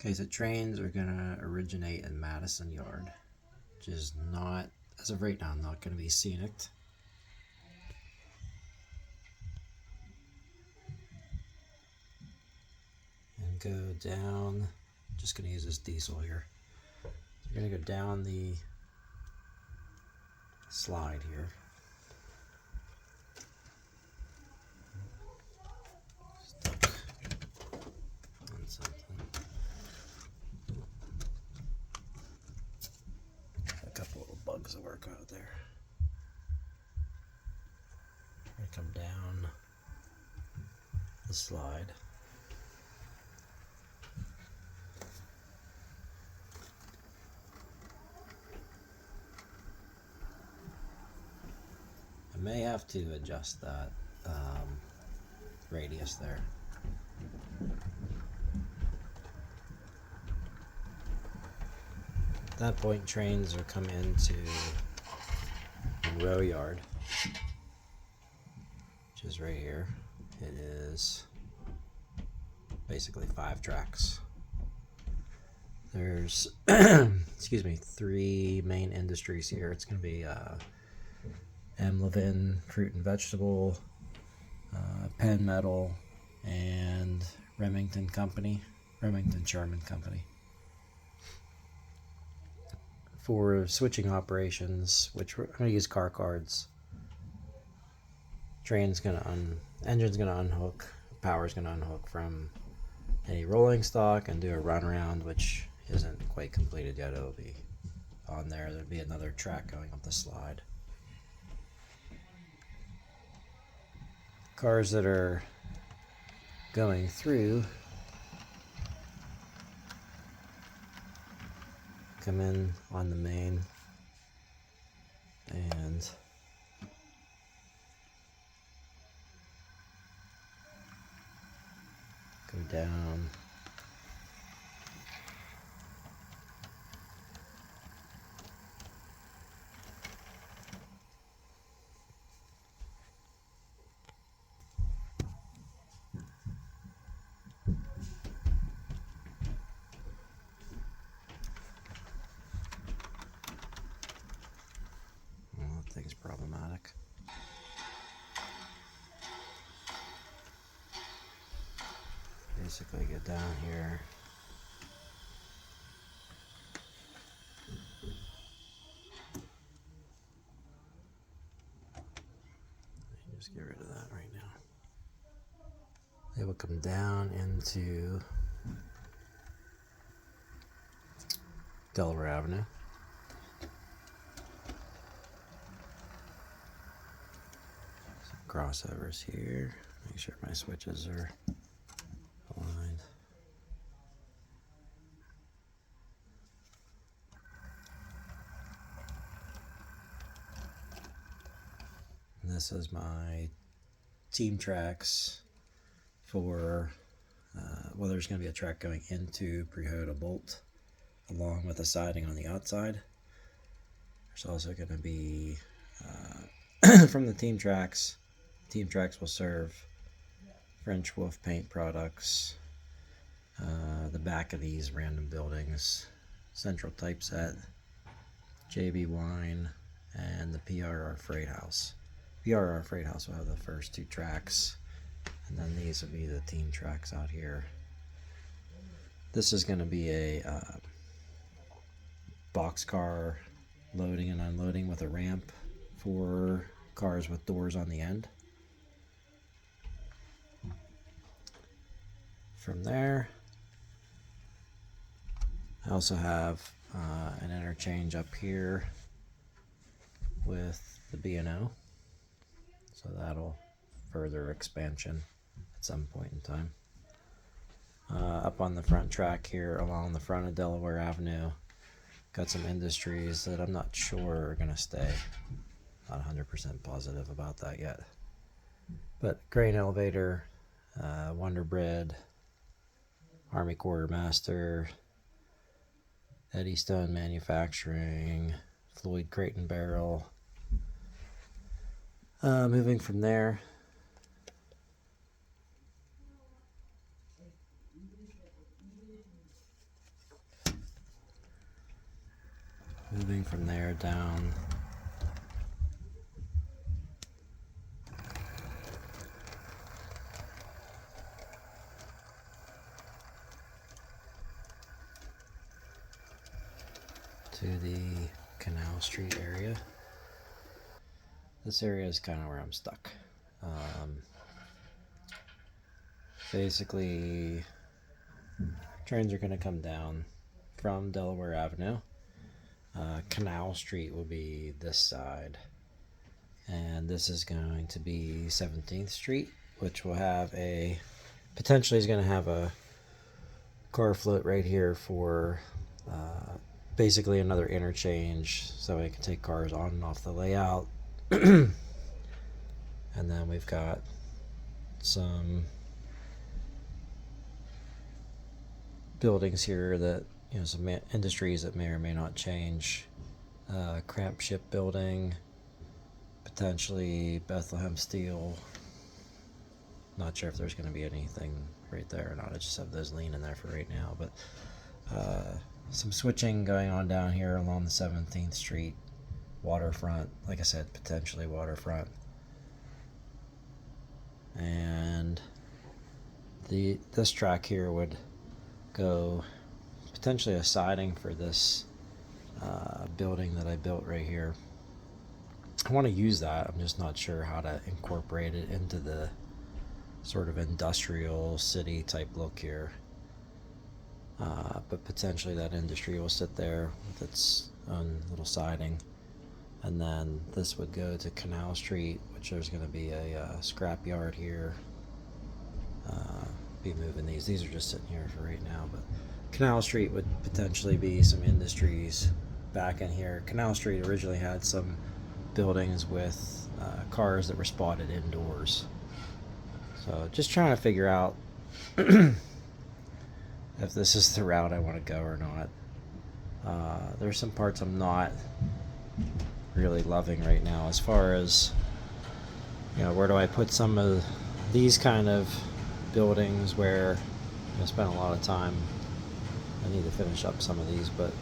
Okay, so trains are gonna originate in Madison Yard, which is not, as of right now, not gonna be scenic. And go down, just gonna use this diesel here. So you're gonna go down the slide here. Stuck on something. A couple little bugs to work out there. We're gonna come down the slide. I may have to adjust that radius there. At that point, trains will come into Monroe Yard, which is right here. It is basically 5 tracks. There's, excuse me, 3 main industries here. It's going to be M. Levin Fruit and Vegetable, Penn Metal, and Remington Sherman Company. For switching operations, which I'm going to use car cards, engine's going to unhook, power's going to unhook from a rolling stock and do a run around, which isn't quite completed yet. It'll be on there. There'll be another track going up the slide. Cars that are going through come in on the main and go down. That thing's problematic. Basically get down here. Just get rid of that right now. They will come down into Delaware Avenue. Some crossovers here. Make sure my switches are aligned. And this is my team tracks for, well, there's going to be a track going into Prehota Bolt along with a siding on the outside. There's also going to be, from the team tracks will serve French Wolf Paint Products, the back of these random buildings, Central Typeset, JB Wine, and the PRR Freight House. PRR Freight House will have the first 2 tracks, and then these will be the team tracks out here. This is going to be a boxcar loading and unloading with a ramp for cars with doors on the end. From there, I also have an interchange up here with the B&O, so that'll further expansion at some point in time. Up on the front track here along the front of Delaware Avenue, got some industries that I'm not sure are going to stay. Not 100% positive about that yet. But Grain Elevator, Wonder Bread, Army Quartermaster, Eddystone Manufacturing, Floyd Crate and Barrel. Moving from there, Moving from there down to the Canal Street area. This area is kind of where I'm stuck. Basically, trains are going to come down from Delaware Avenue. Canal Street will be this side, and this is going to be 17th Street, which will have potentially is going to have a car float right here for basically another interchange, so I can take cars on and off the layout. And then we've got some buildings here that, some industries that may or may not change. Cramp Shipbuilding, potentially Bethlehem Steel. Not sure if there's going to be anything right there or not. I just have those leaning there for right now. But some switching going on down here along the 17th Street waterfront. Like I said, potentially waterfront. And this track here would go potentially a siding for this building that I built right here. I want to use that. I'm just not sure how to incorporate it into the sort of industrial city type look here. But potentially that industry will sit there with its own little siding. And then this would go to Canal Street, which there's going to be a scrap yard here. Be moving these. These are just sitting here for right now. But Canal Street would potentially be some industries back in here. Canal Street originally had some buildings with cars that were spotted indoors. So just trying to figure out if this is the route I want to go or not. There's some parts I'm not really loving right now, as far as where do I put some of these kind of buildings where I spent a lot of time. I need to finish up some of these, but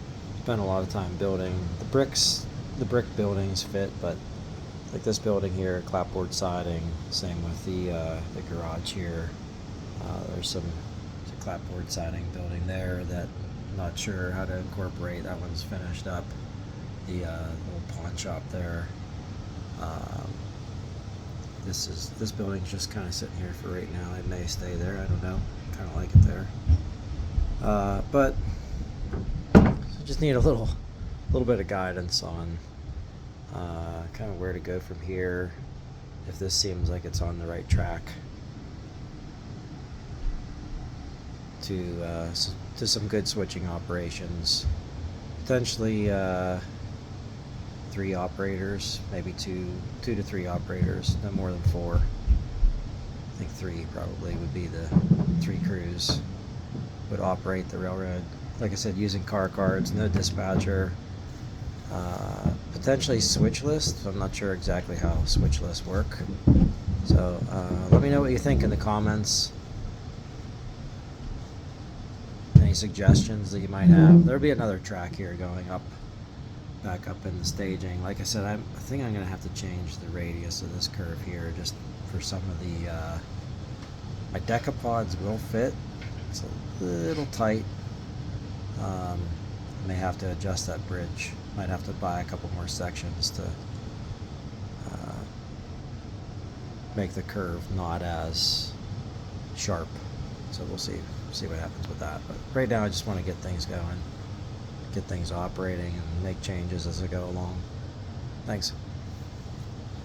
spent a lot of time building the bricks. The brick buildings fit, but like this building here, clapboard siding. Same with the garage here. There's some clapboard siding building there that I'm not sure how to incorporate. That one's finished up. The little pawn shop there. This building's just kind of sitting here for right now. It may stay there. I don't know. Kind of like it there. But I just need a little bit of guidance on kind of where to go from here. If this seems like it's on the right track to some good switching operations. Potentially 3 operators, maybe two to 3 operators, no more than 4. I think 3 probably would be the 3 crews would operate the railroad. Like I said, using car cards, no dispatcher. Potentially switch lists. I'm not sure exactly how switch lists work. So let me know what you think in the comments. Any suggestions that you might have. There'll be another track here going up, back up in the staging. Like I said, I think I'm going to have to change the radius of this curve here just for some of the... my decapods will fit. It's a little tight. May have to adjust that bridge. Might have to buy a couple more sections to make the curve not as sharp. So we'll see what happens with that. But right now I just want to get things going, get things operating, and make changes as I go along. Thanks.